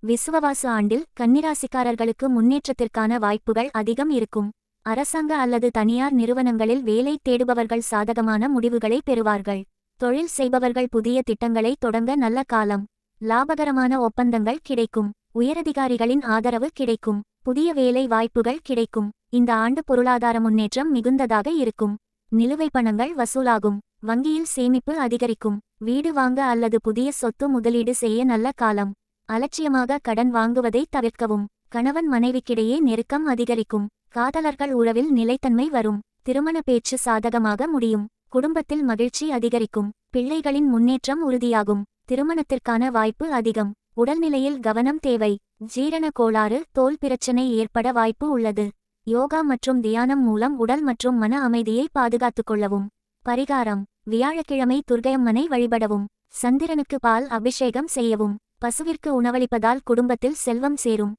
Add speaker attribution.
Speaker 1: விசுவவாசு ஆண்டில் கன்னிராசிக்காரர்களுக்கு முன்னேற்றத்திற்கான வாய்ப்புகள் அதிகம் இருக்கும். அரசாங்க அல்லது தனியார் நிறுவனங்களில் வேலை தேடுபவர்கள் சாதகமான முடிவுகளை பெறுவார்கள். தொழில் செய்பவர்கள் புதிய திட்டங்களை தொடங்க நல்ல காலம். லாபகரமான ஒப்பந்தங்கள் கிடைக்கும். உயரதிகாரிகளின் ஆதரவு கிடைக்கும். புதிய வேலை வாய்ப்புகள் கிடைக்கும். இந்த ஆண்டு பொருளாதார முன்னேற்றம் மிகுந்ததாக இருக்கும். நிலுவை பணங்கள் வசூலாகும். வங்கியில் சேமிப்பு அதிகரிக்கும். வீடு வாங்க அல்லது புதிய சொத்து முதலீடு செய்ய நல்ல காலம். அலட்சியமாக கடன் வாங்குவதை தவிர்க்கவும். கணவன் மனைவிக்கிடையே நெருக்கம் அதிகரிக்கும். காதலர்கள் உறவில் நிலைத்தன்மை வரும். திருமண பேச்சு சாதகமாக முடியும். குடும்பத்தில் மகிழ்ச்சி அதிகரிக்கும். பிள்ளைகளின் முன்னேற்றம் உறுதியாகும். திருமணத்திற்கான வாய்ப்பு அதிகம். உடல்நிலையில் கவனம் தேவை. ஜீரண கோளாறு, தோல் பிரச்சனை ஏற்பட வாய்ப்பு உள்ளது. யோகா மற்றும் தியானம் மூலம் உடல் மற்றும் மன அமைதியை பாதுகாத்துக் கொள்ளவும். பரிகாரம்: வியாழக்கிழமை துர்க்கையம்மனை வழிபடவும். சந்திரனுக்கு பால் அபிஷேகம் செய்யவும். பசுவிற்கு உணவளிப்பதால் குடும்பத்தில் செல்வம் சேரும்.